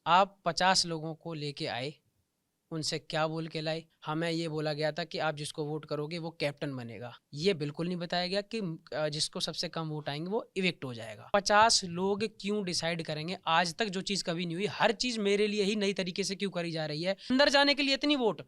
आप 50 लोगों को लेके आए, उनसे क्या बोल के लाए? हमें ये बोला गया था कि आप जिसको वोट करोगे वो कैप्टन बनेगा। ये बिल्कुल नहीं बताया गया कि जिसको सबसे कम वोट आएंगे वो इविक्ट हो जाएगा। 50 लोग क्यों डिसाइड करेंगे? आज तक जो चीज़ कभी नहीं हुई, हर चीज़ मेरे लिए ही नई तरीके से क्यों करी जा रही है? अंदर जाने के लिए इतनी वोट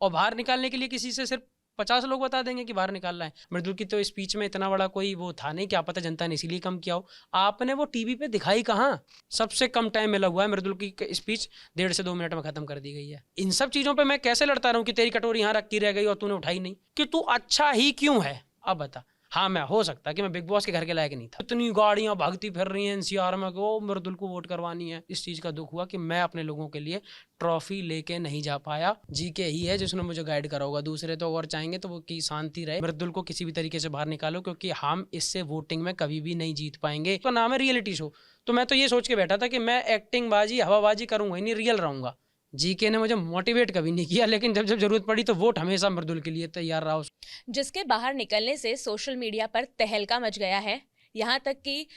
और बाहर निकालने के लिए किसी से सिर्फ 50 लोग बता देंगे कि बाहर निकालना है। मृदुल की तो स्पीच में इतना बड़ा कोई वो था नहीं, क्या पता जनता ने इसीलिए कम किया हो। आपने वो टीवी पे दिखाई कहाँ? सबसे कम टाइम मिला हुआ है, मृदुल की स्पीच 1.5 से 2 मिनट में खत्म कर दी गई है। इन सब चीजों पे मैं कैसे लड़ता रहूं कि तेरी कटोरी यहाँ रखी रह गई और तूने उठाई नहीं? कि तू अच्छा ही क्यों है? अब बता। हाँ, मैं हो सकता है कि मैं बिग बॉस के घर के लायक नहीं था। इतनी गाड़ियां भागती फिर रही हैं एनसीआर में, वो मृदुल को वोट करवानी है। इस चीज का दुख हुआ कि मैं अपने लोगों के लिए ट्रॉफी लेके नहीं जा पाया। जीके ही है जिसने मुझे गाइड करा होगा, दूसरे तो और चाहेंगे तो वो की शांति रहे। मृदुल को किसी भी तरीके से बाहर निकालो, क्योंकि हम इससे वोटिंग में कभी भी नहीं जीत पाएंगे। तो नाम है रियलिटी शो, तो मैं तो ये सोच के बैठा था कि मैं एक्टिंग बाजी हवाबाजी करूंगा ही नहीं, रियल रहूंगा। जीके ने मुझे मोटिवेट कभी नहीं किया, लेकिन जब जब जरूरत पड़ी तो वोट हमेशा मृदुल के लिए तैयार रहा। जिसके बाहर निकलने से सोशल मीडिया पर तहलका मच गया है। यहाँ तक कि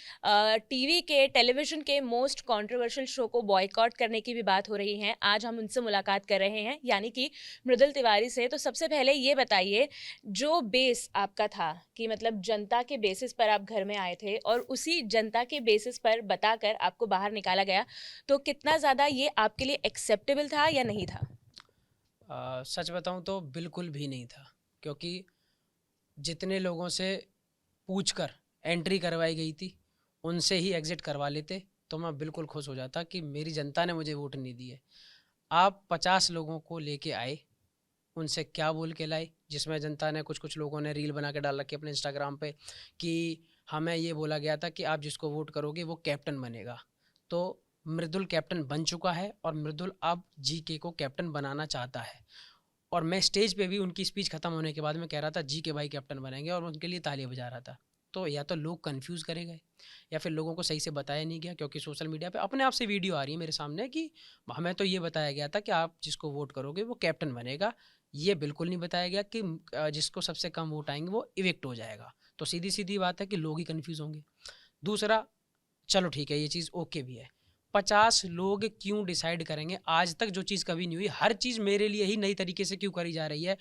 टेलीविजन के मोस्ट कंट्रोवर्शियल शो को बॉयकॉट करने की भी बात हो रही है। आज हम उनसे मुलाकात कर रहे हैं, यानी कि मृदुल तिवारी से। तो सबसे पहले ये बताइए, जो बेस आपका था कि मतलब जनता के बेसिस पर आप घर में आए थे और उसी जनता के बेसिस पर बताकर आपको बाहर निकाला गया, तो कितना ज़्यादा ये आपके लिए एक्सेप्टेबल था या नहीं था? सच बताऊं तो बिल्कुल भी नहीं था, क्योंकि जितने लोगों से पूछकर एंट्री करवाई गई थी उनसे ही एग्जिट करवा लेते तो मैं बिल्कुल खुश हो जाता कि मेरी जनता ने मुझे वोट नहीं दिए। आप 50 लोगों को लेके आए, उनसे क्या बोल के लाए? जिसमें जनता ने कुछ कुछ लोगों ने रील बना के डाल रखी अपने इंस्टाग्राम पे कि हमें ये बोला गया था कि आप जिसको वोट करोगे वो कैप्टन बनेगा। तो मृदुल कैप्टन बन चुका है और मृदुल अब जीके को कैप्टन बनाना चाहता है। और मैं स्टेज पे भी उनकी स्पीच खत्म होने के बाद में कह रहा था जी के भाई कैप्टन बनेंगे और उनके लिए तालियां बजा रहा था। तो या तो लोग कंफ्यूज करे गए या फिर लोगों को सही से बताया नहीं गया, क्योंकि सोशल मीडिया पे अपने आप से वीडियो आ रही है मेरे सामने कि हमें तो ये बताया गया था कि आप जिसको वोट करोगे वो कैप्टन बनेगा। ये बिल्कुल नहीं बताया गया कि जिसको सबसे कम वोट आएंगे वो इविक्ट हो जाएगा। तो सीधी सीधी बात है कि लोग ही कन्फ्यूज होंगे। दूसरा, चलो ठीक है, ये चीज़ ओके भी है। 50 लोग क्यों डिसाइड करेंगे? आज तक जो चीज़ कभी नहीं हुई, हर चीज़ मेरे लिए ही नई तरीके से क्यों करी जा रही है?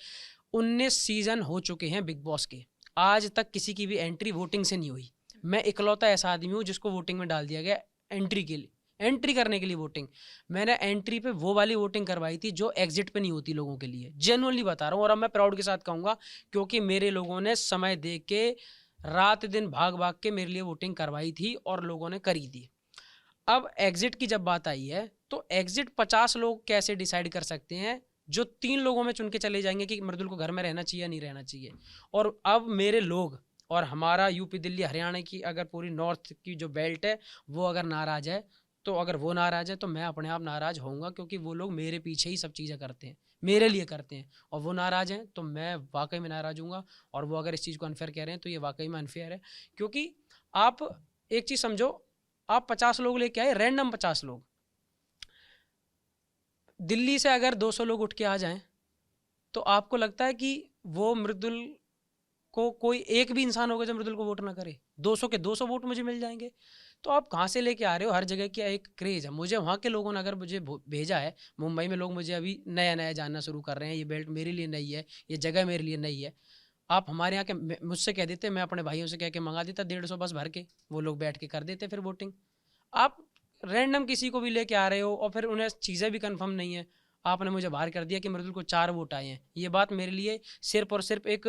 19 सीजन हो चुके हैं बिग बॉस के, आज तक किसी की भी एंट्री वोटिंग से नहीं हुई। मैं इकलौता ऐसा आदमी हूँ जिसको वोटिंग में डाल दिया गया एंट्री के लिए, एंट्री करने के लिए वोटिंग। मैंने एंट्री पे वो वाली वोटिंग करवाई थी जो एग्जिट पे नहीं होती लोगों के लिए, जेन्युइनली बता रहा हूँ। और अब मैं प्राउड के साथ कहूँगा, क्योंकि मेरे लोगों ने समय दे के रात दिन भाग भाग के मेरे लिए वोटिंग करवाई थी और लोगों ने करी थी। अब एग्जिट की जब बात आई है तो एग्जिट 50 लोग कैसे डिसाइड कर सकते हैं जो 3 लोगों में चुन के चले जाएंगे कि मृदुल को घर में रहना चाहिए या नहीं रहना चाहिए? और अब मेरे लोग और हमारा यूपी दिल्ली हरियाणा की अगर पूरी नॉर्थ की जो बेल्ट है वो अगर नाराज है, तो अगर वो नाराज है तो मैं अपने आप नाराज होऊंगा, क्योंकि वो लोग मेरे पीछे ही सब चीज़ें करते हैं, मेरे लिए करते हैं। और वो नाराज हैं तो मैं वाकई में नाराज हूँगा। और वो अगर इस चीज़ को अनफेयर कह रहे हैं तो ये वाकई में अनफेयर है। क्योंकि आप एक चीज़ समझो, आप 50 लोग लेके आए, रैंडम 50 लोग। दिल्ली से अगर 200 लोग उठ के आ जाएं तो आपको लगता है कि वो मृदुल को कोई एक भी इंसान होगा जो मृदुल को वोट ना करे? 200 के 200 वोट मुझे मिल जाएंगे? तो आप कहाँ से लेके आ रहे हो? हर जगह क्या एक क्रेज है। मुझे वहाँ के लोगों ने अगर मुझे भेजा है, मुंबई में लोग मुझे अभी नया नया जानना शुरू कर रहे हैं, ये बेल्ट मेरे लिए नई है, ये जगह मेरे लिए नई है। आप हमारे यहाँ के मुझसे कह देते, मैं अपने भाइयों से कह के मंगा देता 150 बस भर के, वो लोग बैठ के कर देते फिर वोटिंग। आप रैंडम किसी को भी लेके आ रहे हो और फिर उन्हें चीज़ें भी कंफर्म नहीं है। आपने मुझे बाहर कर दिया कि मृदुल को 4 वोट आए हैं। ये बात मेरे लिए सिर्फ और सिर्फ एक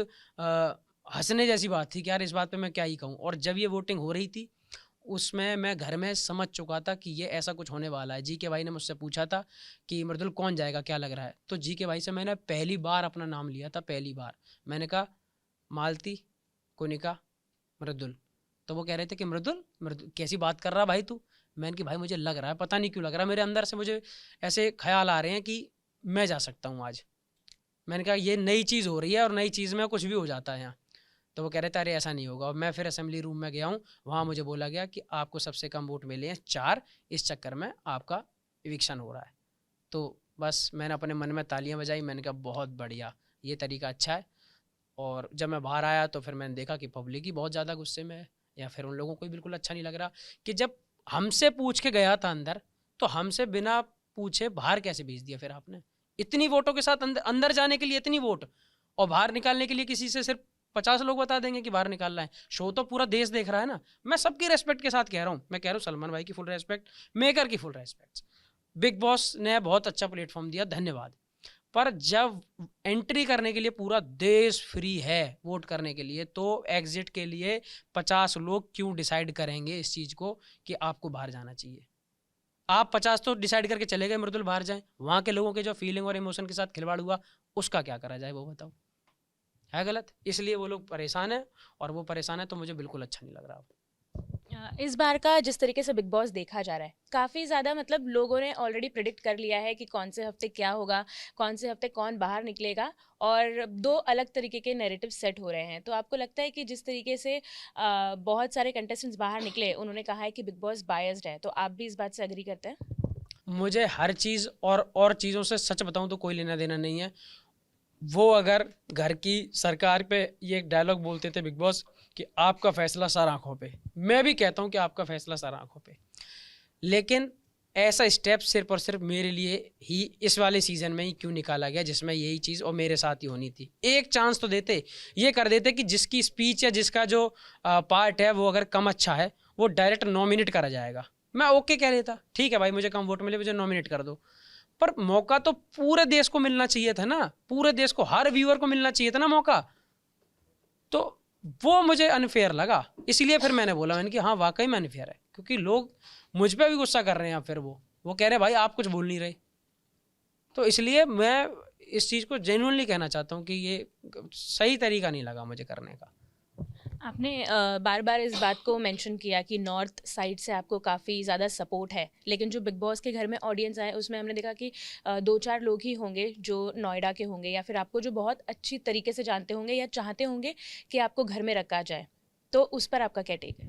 हंसने जैसी बात थी कि यार इस बात पे मैं क्या ही कहूँ। और जब ये वोटिंग हो रही थी उसमें मैं घर में समझ चुका था कि ये ऐसा कुछ होने वाला है। जी के भाई ने मुझसे पूछा था कि मृदुल कौन जाएगा, क्या लग रहा है? तो जी के भाई से मैंने पहली बार अपना नाम लिया था, पहली बार मैंने कहा मालती, कुनिका, मृदुल। तो वो कह रहे थे कि मृदुल मृदुल कैसी बात कर रहा भाई तू? मैंने कि भाई मुझे लग रहा है, पता नहीं क्यों लग रहा है, मेरे अंदर से मुझे ऐसे ख्याल आ रहे हैं कि मैं जा सकता हूँ आज। मैंने कहा ये नई चीज़ हो रही है और नई चीज़ में कुछ भी हो जाता है यहाँ। तो वो कह रहे थे अरे ऐसा नहीं होगा। और मैं फिर असेंबली रूम में गया हूँ, वहाँ मुझे बोला गया कि आपको सबसे कम वोट मिले हैं 4, इस चक्कर में आपका इविक्शन हो रहा है। तो बस मैंने अपने मन में तालियां बजाई, मैंने कहा बहुत बढ़िया, ये तरीका अच्छा है। और जब मैं बाहर आया तो फिर मैंने देखा कि पब्लिक ही बहुत ज़्यादा गुस्से में है, या फिर उन लोगों को भी बिल्कुल अच्छा नहीं लग रहा कि जब हमसे पूछ के गया था अंदर तो हमसे बिना पूछे बाहर कैसे भेज दिया फिर आपने? इतनी वोटों के साथ अंदर जाने के लिए इतनी वोट, और बाहर निकालने के लिए किसी से सिर्फ 50 लोग बता देंगे कि बाहर निकालना है। शो तो पूरा देश देख रहा है ना। मैं सबकी रेस्पेक्ट के साथ कह रहा हूँ, मैं कह रहा हूँ सलमान भाई की फुल रेस्पेक्ट, मेकर की फुल रेस्पेक्ट। बिग बॉस ने बहुत अच्छा प्लेटफॉर्म दिया, धन्यवाद। पर जब एंट्री करने के लिए पूरा देश फ्री है वोट करने के लिए, तो एग्जिट के लिए 50 लोग क्यों डिसाइड करेंगे इस चीज़ को कि आपको बाहर जाना चाहिए? आप 50 तो डिसाइड करके चले गए मृदुल बाहर जाएं, वहाँ के लोगों के जो फीलिंग और इमोशन के साथ खिलवाड़ हुआ उसका क्या करा जाए, वो बताओ। है गलत, इसलिए वो लोग परेशान हैं, और वो परेशान है तो मुझे बिल्कुल अच्छा नहीं लग रहा। इस बार का जिस तरीके से बिग बॉस देखा जा रहा है, काफ़ी ज़्यादा मतलब लोगों ने ऑलरेडी प्रिडिक्ट कर लिया है कि कौन से हफ्ते क्या होगा, कौन से हफ्ते कौन बाहर निकलेगा, और दो अलग तरीके के नैरेटिव सेट हो रहे हैं। तो आपको लगता है कि जिस तरीके से बहुत सारे कंटेस्टेंट्स बाहर निकले, उन्होंने कहा है कि बिग बॉस बायस्ड है, तो आप भी इस बात से एग्री करते हैं? मुझे हर चीज़ और चीज़ों से सच बताऊं तो कोई लेना देना नहीं है। वो अगर घर की सरकार पे ये एक डायलॉग बोलते थे बिग बॉस कि आपका फैसला सर आंखों पे, मैं भी कहता हूँ कि आपका फैसला सर आंखों पे, लेकिन ऐसा स्टेप सिर्फ और सिर्फ मेरे लिए ही इस वाले सीज़न में ही क्यों निकाला गया, जिसमें यही चीज़ और मेरे साथ ही होनी थी। एक चांस तो देते, ये कर देते कि जिसकी स्पीच या जिसका जो पार्ट है वो अगर कम अच्छा है, वो डायरेक्ट नॉमिनेट करा जाएगा, मैं ओके कह लेता, ठीक है भाई मुझे कम वोट मिले, मुझे नॉमिनेट कर दो। पर मौका तो पूरे देश को मिलना चाहिए था ना, पूरे देश को, हर व्यूअर को मिलना चाहिए था ना मौका। तो वो मुझे अनफेयर लगा, इसलिए फिर मैंने बोला, मैंने कि हाँ वाकई में अनफेयर है, क्योंकि लोग मुझ पर भी गुस्सा कर रहे हैं। फिर वो कह रहे हैं भाई आप कुछ बोल नहीं रहे। तो इसलिए मैं इस चीज़ को जेन्युइनली कहना चाहता हूँ कि ये सही तरीका नहीं लगा मुझे करने का। आपने बार बार इस बात को मेंशन किया कि नॉर्थ साइड से आपको काफ़ी ज़्यादा सपोर्ट है, लेकिन जो बिग बॉस के घर में ऑडियंस आए उसमें हमने देखा कि दो चार लोग ही होंगे जो नोएडा के होंगे, या फिर आपको जो बहुत अच्छी तरीके से जानते होंगे या चाहते होंगे कि आपको घर में रखा जाए। तो उस पर आपका क्या टेक है?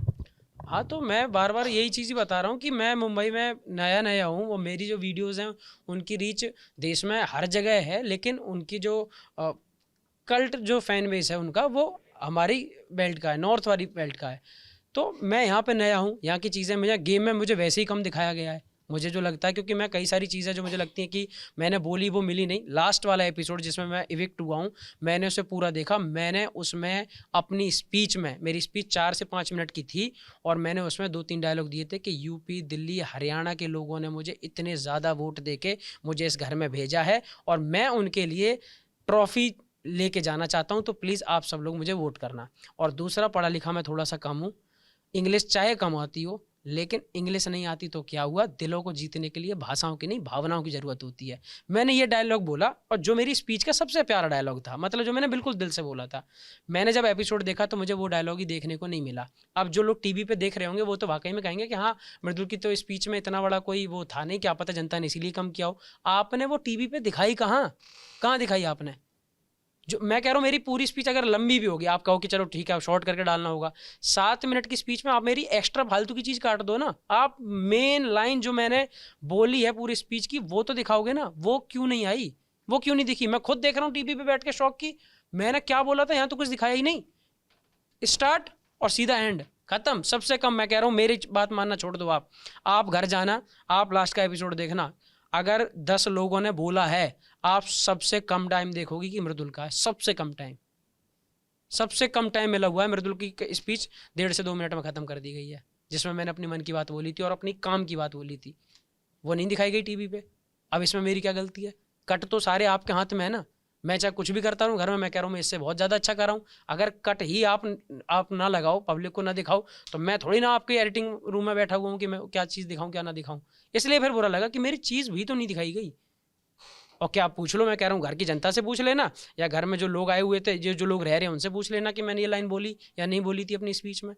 हाँ, तो मैं बार बार यही चीज़ ही बता रहा हूँ कि मैं मुंबई में नया हूँ, और मेरी जो वीडियोज़ हैं उनकी रीच देश में हर जगह है, लेकिन उनकी जो कल्ट जो फैन बेस है उनका, वो हमारी बेल्ट का है, नॉर्थ वाली बेल्ट का है। तो मैं यहाँ पे नया हूँ, यहाँ की चीज़ें मुझे गेम में मुझे वैसे ही कम दिखाया गया है, मुझे जो लगता है, क्योंकि मैं कई सारी चीज़ें जो मुझे लगती हैं कि मैंने बोली वो मिली नहीं। लास्ट वाला एपिसोड जिसमें मैं इविक्ट हुआ हूँ, मैंने उसे पूरा देखा, मैंने उसमें अपनी स्पीच में, मेरी स्पीच 4 से 5 मिनट की थी, और मैंने उसमें 2-3 डायलॉग दिए थे कि यूपी, दिल्ली, हरियाणा के लोगों ने मुझे इतने ज़्यादा वोट दे के मुझे इस घर में भेजा है, और मैं उनके लिए ट्रॉफ़ी लेके जाना चाहता हूँ, तो प्लीज़ आप सब लोग मुझे वोट करना। और दूसरा, पढ़ा लिखा मैं थोड़ा सा कम हूँ, इंग्लिश चाहे कम आती हो, लेकिन इंग्लिश नहीं आती तो क्या हुआ, दिलों को जीतने के लिए भाषाओं की नहीं भावनाओं की ज़रूरत होती है। मैंने ये डायलॉग बोला, और जो मेरी स्पीच का सबसे प्यारा डायलॉग था, मतलब जो मैंने बिल्कुल दिल से बोला था। मैंने जब एपिसोड देखा तो मुझे वो डायलॉग ही देखने को नहीं मिला। अब जो लोग टीवी पे देख रहे होंगे वो तो वाकई में कहेंगे कि हाँ, मृदुल की तो स्पीच में इतना बड़ा कोई वो था नहीं, क्या पता जनता ने इसीलिए कम किया हो। आपने वो टीवी पे दिखाई कहाँ, कहाँ दिखाई आपने? जो मैं कह रहा हूँ, मेरी पूरी स्पीच अगर लंबी भी होगी, आप कहो कि चलो ठीक है शॉर्ट करके डालना होगा, 7 मिनट की स्पीच में आप मेरी एक्स्ट्रा फालतू की चीज़ काट दो ना। आप मेन लाइन जो मैंने बोली है पूरी स्पीच की वो तो दिखाओगे ना, वो क्यों नहीं आई, वो क्यों नहीं दिखी? मैं खुद देख रहा हूँ टीवी पे बैठ के शौक की, मैंने क्या बोला था यहाँ तो कुछ दिखाया ही नहीं। स्टार्ट और सीधा एंड, खत्म। सबसे कम, मैं कह रहा हूँ मेरी बात मानना छोड़ दो, आप घर जाना, आप लास्ट का एपिसोड देखना, अगर 10 लोगों ने बोला है, आप सबसे कम टाइम देखोगी कि मृदुल का है, सबसे कम टाइम, सबसे कम टाइम मिला हुआ है। मृदुल की स्पीच 1.5 से 2 मिनट में ख़त्म कर दी गई है, जिसमें मैंने अपनी मन की बात बोली थी और अपनी काम की बात बोली थी, वो नहीं दिखाई गई टीवी पे। अब इसमें मेरी क्या गलती है? कट तो सारे आपके हाथ में है ना, मैं चाहे कुछ भी करता रहूँ घर में, मैं कह रहा हूँ मैं इससे बहुत ज़्यादा अच्छा कर रहा हूँ। अगर कट ही आप ना लगाओ, पब्लिक को ना दिखाओ, तो मैं थोड़ी ना आपके एडिटिंग रूम में बैठा हुआ हूँ कि मैं क्या चीज़ दिखाऊँ क्या ना दिखाऊँ। इसलिए फिर बुरा लगा कि मेरी चीज़ भी तो नहीं दिखाई गई। और क्या आप पूछ लो, मैं कह रहा हूँ घर की जनता से पूछ लेना, या घर में जो लोग आए हुए थे, जो लोग रह रहे हैं उनसे पूछ लेना कि मैंने ये लाइन बोली या नहीं बोली थी अपनी स्पीच में।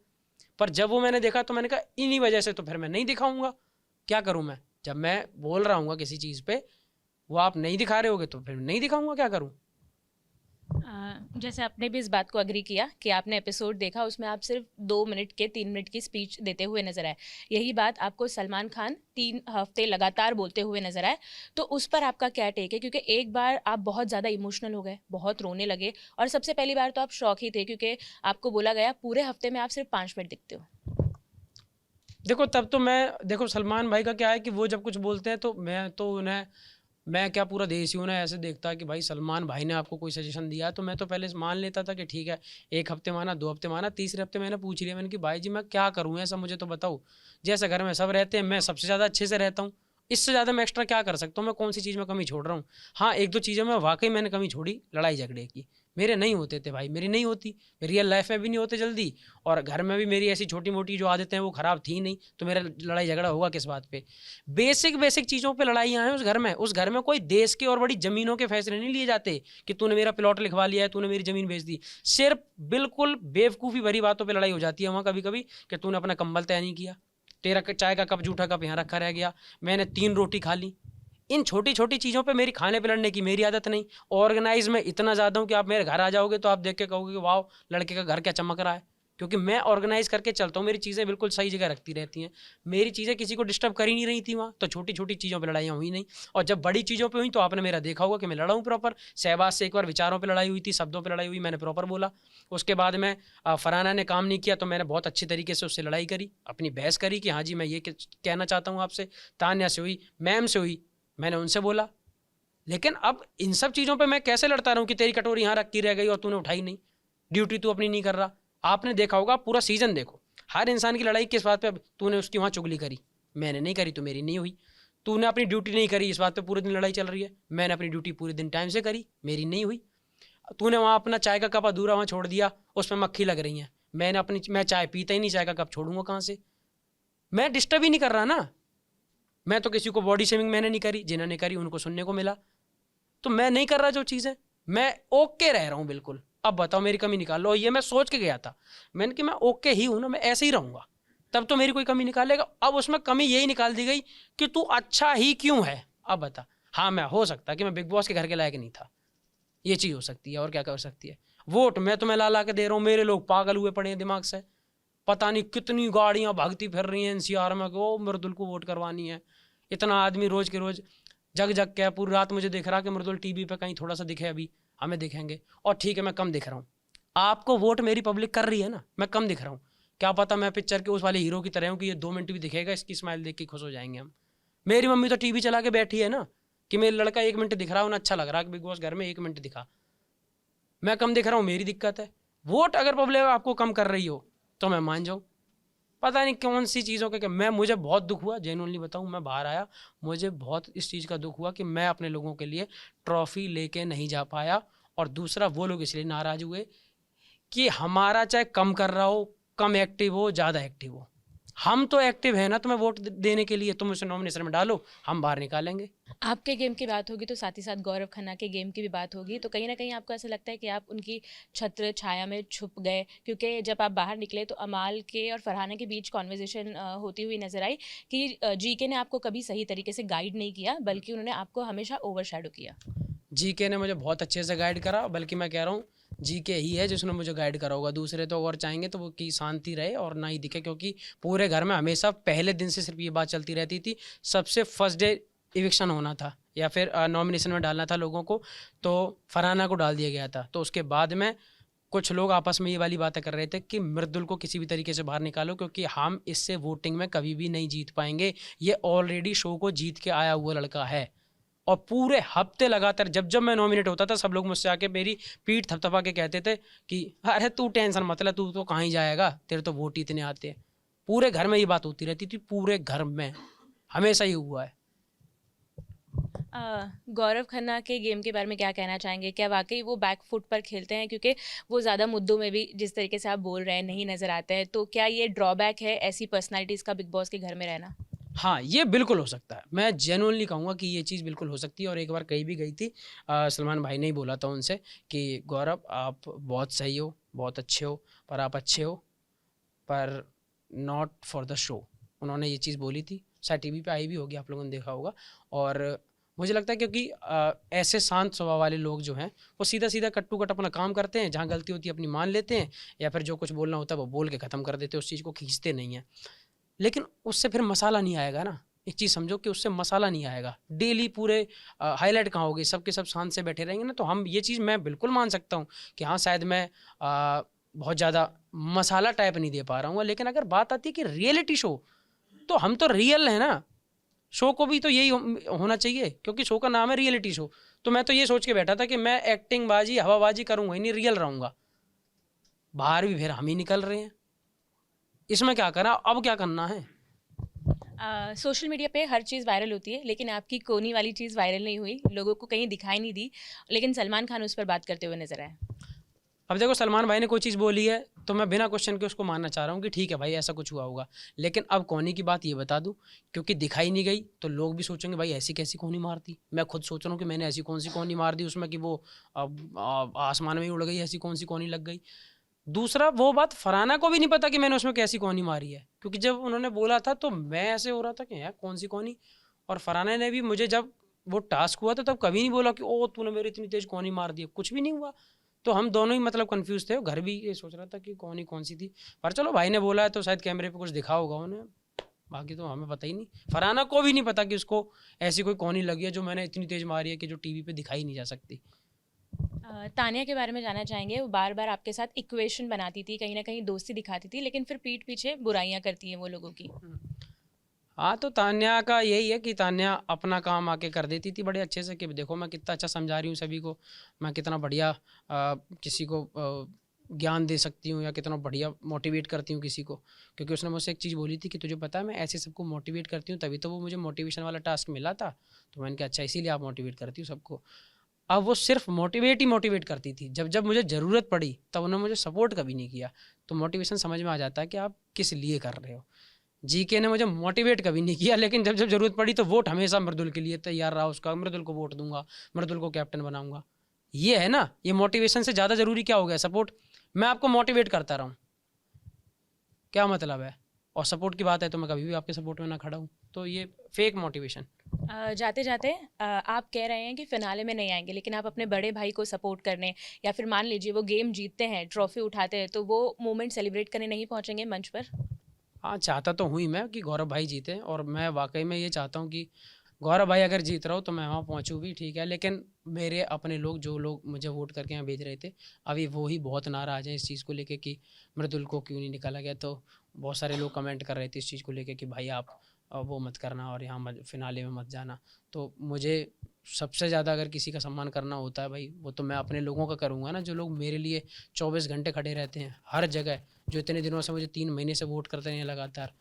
पर जब वो मैंने देखा तो मैंने कहा इन्हीं वजह से तो फिर मैं नहीं दिखाऊंगा। क्या करूँ मैं, जब मैं बोल रहा हूँ किसी चीज़ पे, वो आप नहीं दिखा रहे होगे तो फिर नहीं दिखाऊंगा, क्या करूँ? जैसे आपने भी इस बात को अग्री किया कि आपने एपिसोड देखा, उसमें आप सिर्फ 2 मिनट के 3 मिनट की स्पीच देते हुए नजर आए। यही बात आपको सलमान खान 3 हफ्ते लगातार बोलते हुए नजर आए। तो उस पर आपका क्या टेक है? क्योंकि एक बार आप बहुत ज़्यादा इमोशनल हो गए, बहुत रोने लगे, और सबसे पहली बार तो आप शौक ही थे क्योंकि आपको बोला गया पूरे हफ्ते में आप सिर्फ 5 मिनट दिखते हो। देखो तब तो मैं, देखो सलमान भाई का क्या है कि वो जब कुछ बोलते हैं तो मैं क्या पूरा देश ही उन्हें ऐसे देखता है कि भाई सलमान भाई ने आपको कोई सजेशन दिया, तो मैं तो पहले मान लेता था कि ठीक है, 1 हफ्ते माना, 2 हफ्ते माना, तीसरे हफ्ते मैंने पूछ लिया, मैंने कि भाई जी मैं क्या करूँ ऐसा, मुझे तो बताओ। जैसे घर में सब रहते हैं, मैं सबसे ज़्यादा अच्छे से रहता हूँ, इससे ज़्यादा मैं एक्स्ट्रा क्या कर सकता हूँ, मैं कौन सी चीज़ में कमी छोड़ रहा हूँ। हाँ, 1-2 चीज़ों में वाकई मैंने कमी छोड़ी, लड़ाई झगड़े की। मेरे नहीं होते थे भाई, मेरी नहीं होती, रियल लाइफ में भी नहीं होते जल्दी, और घर में भी मेरी ऐसी छोटी मोटी जो आदतें हैं वो ख़राब थी नहीं, तो मेरा लड़ाई झगड़ा होगा किस बात पे। बेसिक चीज़ों पे लड़ाइयाँ हैं उस घर में कोई देश की और बड़ी ज़मीनों के फैसले नहीं लिए जाते कि तूने मेरा प्लॉट लिखवा लिया है, तूने मेरी ज़मीन बेच दी। सिर्फ बिल्कुल बेवकूफ़ी भरी बातों पे लड़ाई हो जाती है वहाँ कभी कभी, कि तूने अपना कंबल तय नहीं किया, तेरा चाय का कप, जूठा कप यहाँ रखा रह गया, मैंने 3 रोटी खा ली। इन छोटी छोटी चीज़ों पे मेरी खाने पे लड़ने की मेरी आदत नहीं। ऑर्गेनाइज में इतना ज़्यादा हूँ कि आप मेरे घर आ जाओगे तो आप देख के कहोगे कि वाह, लड़के का घर क्या चमक रहा है, क्योंकि मैं ऑर्गेनाइज करके चलता हूँ, मेरी चीज़ें बिल्कुल सही जगह रखती रहती हैं। मेरी चीज़ें किसी को डिस्टर्ब कर ही नहीं रही थी वहाँ, तो छोटी छोटी चीज़ों पर लड़ाइयाँ हुई नहीं। और जब बड़ी चीज़ों पर हुई तो आपने मेरा देखा होगा कि मैं लड़ा हूँ प्रॉपर। शहबाज से एक बार विचारों पर लड़ाई हुई थी, शब्दों पर लड़ाई हुई, मैंने प्रॉपर बोला। उसके बाद में फरहाना ने काम नहीं किया तो मैंने बहुत अच्छी तरीके से उससे लड़ाई करी, अपनी बहस करी कि हाँ जी मैं ये कहना चाहता हूँ आपसे। तान्या से हुई, मैम से हुई, मैंने उनसे बोला। लेकिन अब इन सब चीज़ों पे मैं कैसे लड़ता रहूं कि तेरी कटोरी यहाँ रखी रह गई और तूने उठाई नहीं, ड्यूटी तू अपनी नहीं कर रहा। आपने देखा होगा, पूरा सीजन देखो, हर इंसान की लड़ाई किस बात पे, तूने उसकी वहाँ चुगली करी, मैंने नहीं करी तो मेरी नहीं हुई। तूने अपनी ड्यूटी नहीं करी, इस बात पे पूरे दिन लड़ाई चल रही है, मैंने अपनी ड्यूटी पूरे दिन टाइम से करी, मेरी नहीं हुई। तूने वहाँ अपना चाय का कप अधूरा वहाँ छोड़ दिया, उसमें मक्खी लग रही है, मैं चाय पीता ही नहीं, चाय का कप छोड़ूंगा कहाँ से। मैं डिस्टर्ब ही नहीं कर रहा ना। मैं तो किसी को बॉडी शेमिंग मैंने नहीं करी, जिन्होंने करी उनको सुनने को मिला। तो मैं नहीं कर रहा जो चीज़ें, मैं ओके रह रहा हूँ बिल्कुल। अब बताओ मेरी कमी निकाल लो, ये मैं सोच के गया था, मैंने कि मैं ओके ही हूँ ना, मैं ऐसे ही रहूँगा, तब तो मेरी कोई कमी निकालेगा। अब उसमें कमी यही निकाल दी गई कि तू अच्छा ही क्यों है। अब बता, हाँ मैं हो सकता है कि मैं बिग बॉस के घर के लायक नहीं था, ये चीज़ हो सकती है, और क्या कर सकती है। वोट मैं तुम्हें ला ला के दे रहा हूँ, मेरे लोग पागल हुए पड़े हैं दिमाग से, पता नहीं कितनी गाड़ियाँ भागती फिर रही हैं एनसीआर में कि ओ मृदुल को वोट करवानी है। इतना आदमी रोज के रोज जग जग के पूरी रात मुझे दिख रहा कि मृदुल टीवी पे कहीं थोड़ा सा दिखे, अभी हमें दिखेंगे, और ठीक है मैं कम दिख रहा हूँ, आपको वोट मेरी पब्लिक कर रही है ना, मैं कम दिख रहा हूँ। क्या पता मैं पिक्चर के उस वाले हीरो की तरह हूँ कि ये 2 मिनट भी दिखेगा, इसकी स्माइल देख के खुश हो जाएंगे हम। मेरी मम्मी तो टीवी चला के बैठी है ना कि मेरा लड़का 1 मिनट दिख रहा हो ना, अच्छा लग रहा है कि बिग बॉस घर में 1 मिनट दिखा, मैं कम दिख रहा हूँ, मेरी दिक्कत है। वोट अगर पब्लिक आपको कम कर रही हो तो मैं मान जाऊँ, पता नहीं कौन सी चीज़ों के, मैं मुझे बहुत दुख हुआ, जेन्युइनली बताऊं, मैं बाहर आया, मुझे बहुत इस चीज़ का दुख हुआ कि मैं अपने लोगों के लिए ट्रॉफी लेके नहीं जा पाया। और दूसरा, वो लोग इसलिए नाराज़ हुए कि हमारा चाहे कम कर रहा हो, कम एक्टिव हो, ज़्यादा एक्टिव हो, हम तो एक्टिव है ना तुम्हें वोट देने के लिए, तुम उसे नॉमिनेशन में डालो, हम बाहर निकालेंगे। आपके गेम की बात होगी तो साथ ही साथ गौरव खन्ना के गेम की भी बात होगी, तो कहीं ना कहीं आपको ऐसा लगता है कि आप उनकी छत्र छाया में छुप गए, क्योंकि जब आप बाहर निकले तो अमाल के और फरहाना के बीच कॉन्वर्जेशन होती हुई नजर आई कि जीके ने आपको कभी सही तरीके से गाइड नहीं किया, बल्कि उन्होंने आपको हमेशा ओवरशैडो किया। जीके ने मुझे बहुत अच्छे से गाइड करा, बल्कि मैं कह रहा हूँ जीके ही है जिसने मुझे गाइड करा होगा, दूसरे तो और चाहेंगे तो वो की शांति रहे और ना ही दिखे, क्योंकि पूरे घर में हमेशा पहले दिन से सिर्फ ये बात चलती रहती थी, सबसे फर्स्ट डे इविक्शन होना था या फिर नॉमिनेशन में डालना था लोगों को, तो फरहाना को डाल दिया गया था। तो उसके बाद में कुछ लोग आपस में ये वाली बातें कर रहे थे कि मृदुल को किसी भी तरीके से बाहर निकालो, क्योंकि हम इससे वोटिंग में कभी भी नहीं जीत पाएंगे, ये ऑलरेडी शो को जीत के आया हुआ लड़का है। और पूरे हफ्ते लगातार जब जब मैं नॉमिनेट होता था, सब लोग मुझसे आके मेरी पीठ थपथपा के कहते थे कि अरे तू टेंशन मत ले, तू तो कहाँ ही जाएगा, तेरे तो वोट इतने आते हैं। पूरे घर में ये बात होती रहती थी, पूरे घर में हमेशा ही हुआ है। गौरव खन्ना के गेम के बारे में क्या कहना चाहेंगे? क्या वाकई वो बैक फुट पर खेलते हैं, क्योंकि वो ज़्यादा मुद्दों में भी जिस तरीके से आप बोल रहे हैं नहीं नज़र आते हैं, तो क्या ये ड्रॉबैक है ऐसी पर्सनालिटीज़ का बिग बॉस के घर में रहना? हाँ, ये बिल्कुल हो सकता है, मैं जेन्युइनली कहूँगा कि ये चीज़ बिल्कुल हो सकती है, और एक बार कही भी गई थी, सलमान भाई ने ही बोला था उनसे कि गौरव आप बहुत सही हो, बहुत अच्छे हो, पर आप अच्छे हो पर नॉट फॉर द शो, उन्होंने ये चीज़ बोली थी, शायद टीवी पे आई भी होगी, आप लोगों ने देखा होगा। और मुझे लगता है क्योंकि ऐसे शांत स्वभाव वाले लोग जो हैं वो सीधा सीधा कट टू कट अपना काम करते हैं, जहाँ गलती होती है अपनी मान लेते हैं, या फिर जो कुछ बोलना होता है वो बोल के ख़त्म कर देते हैं, उस चीज़ को खींचते नहीं हैं। लेकिन उससे फिर मसाला नहीं आएगा ना, एक चीज़ समझो कि उससे मसाला नहीं आएगा, डेली पूरे हाईलाइट कहाँ होगी, सब के सब शांत से बैठे रहेंगे ना, तो हम ये चीज़ मैं बिल्कुल मान सकता हूँ कि हाँ शायद मैं बहुत ज़्यादा मसाला टाइप नहीं दे पा रहा हूँ। लेकिन अगर बात आती है कि रियलिटी शो, तो हम तो रियल है ना, शो को भी तो यही होना चाहिए, क्योंकि शो का नाम है रियलिटी शो। तो मैं तो ये सोच के बैठा था कि मैं एक्टिंग बाजी हवाबाजी करूंगा ही नहीं, रियल रहूंगा। बाहर भी फिर हम ही निकल रहे हैं, इसमें क्या करा, अब क्या करना है। सोशल मीडिया पे हर चीज़ वायरल होती है, लेकिन आपकी कोनी वाली चीज़ वायरल नहीं हुई, लोगों को कहीं दिखाई नहीं दी, लेकिन सलमान खान उस पर बात करते हुए नजर आए। अब देखो, सलमान भाई ने कोई चीज़ बोली है तो मैं बिना क्वेश्चन के उसको मानना चाह रहा हूँ कि ठीक है भाई ऐसा कुछ हुआ होगा। लेकिन अब कोनी की बात ये बता दूँ, क्योंकि दिखाई नहीं गई तो लोग भी सोचेंगे भाई ऐसी कैसी कोनी मार दी। मैं खुद सोच रहा हूँ कि मैंने ऐसी कौन सी कोनी मार दी उसमें कि वो आसमान में ही उड़ गई, ऐसी कौन सी कोनी लग गई। दूसरा, वो बात फरहाना को भी नहीं पता कि मैंने उसमें कैसी कोनी मारी है, क्योंकि जब उन्होंने बोला था तो मैं ऐसे हो रहा था कि यार कौन सी कोनी। और फरहाना ने भी मुझे, जब वो टास्क हुआ था तब कभी नहीं बोला कि ओ तूने मेरी इतनी तेज कोनी मार दी, कुछ भी नहीं हुआ। तो हम दोनों ही मतलब कंफ्यूज थे, घर भी ये सोच रहा था कि कौन सी थी। पर चलो भाई ने बोला है तो शायद कैमरे पे कुछ दिखा होगा उन्हें, बाकी तो हमें पता ही नहीं। फरहाना को भी नहीं पता कि उसको ऐसी कोई कोनी लगी है जो मैंने इतनी तेज मारी है कि जो टीवी पे दिखाई नहीं जा सकती। तानिया के बारे में जानना चाहेंगे। वो बार बार आपके साथ इक्वेशन बनाती थी, कहीं ना कहीं दोस्ती दिखाती थी, लेकिन फिर पीठ पीछे बुराइयां करती हैं वो लोगों की। हाँ, तो तान्या का यही है कि तान्या अपना काम आके कर देती थी बड़े अच्छे से, कि देखो मैं कितना अच्छा समझा रही हूँ सभी को, मैं कितना बढ़िया किसी को ज्ञान दे सकती हूँ, या कितना बढ़िया मोटिवेट करती हूँ किसी को। क्योंकि उसने मुझसे एक चीज़ बोली थी कि तुझे पता है मैं ऐसे सबको मोटिवेट करती हूँ, तभी तो वो मुझे मोटिवेशन वाला टास्क मिला था। तो मैंने कहा अच्छा, इसीलिए आप मोटिवेट करती हूँ सबको। अब वो सिर्फ मोटिवेट ही मोटिवेट करती थी, जब जब मुझे ज़रूरत पड़ी तब उन्होंने मुझे सपोर्ट कभी नहीं किया। तो मोटिवेशन समझ में आ जाता है कि आप किस लिए कर रहे हो। जीके ने मुझे मोटिवेट कभी नहीं किया, लेकिन जब जब जरूरत पड़ी तो वोट हमेशा मृदुल के लिए तैयार रहा, उसका मृदुल को वोट दूंगा, मृदुल को कैप्टन बनाऊंगा। ये है ना, ये मोटिवेशन से ज़्यादा ज़रूरी क्या हो गया, सपोर्ट। मैं आपको मोटिवेट करता रहूँ, क्या मतलब है। और सपोर्ट की बात है तो मैं कभी भी आपके सपोर्ट में ना खड़ा हूँ, तो ये फेक मोटिवेशन। जाते जाते आप कह रहे हैं कि फिनाले में नहीं आएंगे, लेकिन आप अपने बड़े भाई को सपोर्ट करने, या फिर मान लीजिए वो गेम जीतते हैं, ट्रॉफी उठाते हैं, तो वो मोमेंट सेलिब्रेट करने नहीं पहुंचेंगे मंच पर? हाँ, चाहता तो हूँ ही मैं कि गौरव भाई जीते, और मैं वाकई में ये चाहता हूँ कि गौरव भाई अगर जीत रहा हो तो मैं वहाँ पहुँचूँ भी, ठीक है। लेकिन मेरे अपने लोग, जो लोग मुझे वोट करके यहाँ भेज रहे थे, अभी वो ही बहुत नाराज़ हैं इस चीज़ को लेके कि मृदुल को क्यों नहीं निकाला गया। तो बहुत सारे लोग कमेंट कर रहे थे इस चीज़ को लेके कि भाई आप वो मत करना और यहाँ फिनाले में मत जाना। तो मुझे सबसे ज़्यादा अगर किसी का सम्मान करना होता है भाई, वो तो मैं अपने लोगों का करूँगा ना, जो लोग मेरे लिए 24 घंटे खड़े रहते हैं हर जगह, जो इतने दिनों से मुझे 3 महीने से वोट करते हैं लगातार।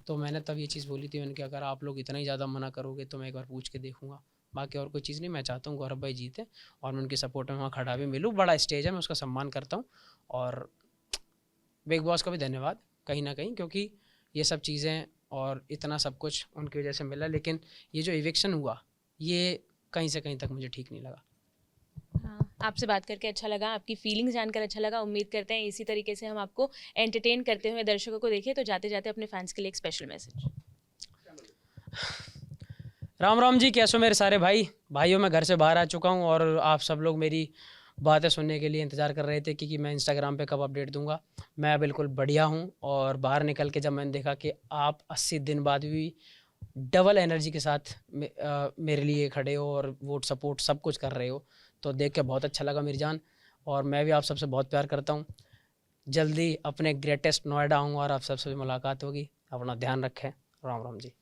तो मैंने तब ये चीज़ बोली थी, मैंने कि अगर आप लोग इतना ही ज़्यादा मना करोगे तो मैं एक बार पूछ के देखूंगा। बाकी और कोई चीज़ नहीं, मैं चाहता हूँ गौरव भाई जीते और मैं उनकी सपोर्ट में वहाँ खड़ा भी मिलूँ। बड़ा स्टेज है, मैं उसका सम्मान करता हूँ। और बिग बॉस का भी धन्यवाद कहीं ना कहीं, क्योंकि ये सब चीज़ें और इतना सब कुछ उनकी वजह से मिला। लेकिन ये जो इविक्शन हुआ, ये कहीं से कहीं तक मुझे ठीक नहीं लगा। हाँ, आपसे बात करके अच्छा लगा, आपकी फीलिंग्स जानकर अच्छा लगा। उम्मीद करते हैं इसी तरीके से हम आपको एंटरटेन करते हुए दर्शकों को देखें। तो जाते जाते अपने फैंस के लिए एक स्पेशल मैसेज। राम राम जी, कैसे हो मेरे सारे भाइयों। मैं घर से बाहर आ चुका हूँ और आप सब लोग मेरी बातें सुनने के लिए इंतज़ार कर रहे थे कि मैं इंस्टाग्राम पे कब अपडेट दूंगा। मैं बिल्कुल बढ़िया हूँ, और बाहर निकल के जब मैंने देखा कि आप 80 दिन बाद भी डबल एनर्जी के साथ मेरे लिए खड़े हो और वोट सपोर्ट सब कुछ कर रहे हो, तो देख के बहुत अच्छा लगा मेरी जान। और मैं भी आप सबसे बहुत प्यार करता हूँ। जल्दी अपने ग्रेटेस्ट नोएडा आऊँगा और आप सबसे मुलाकात होगी। अपना ध्यान रखें। राम राम जी।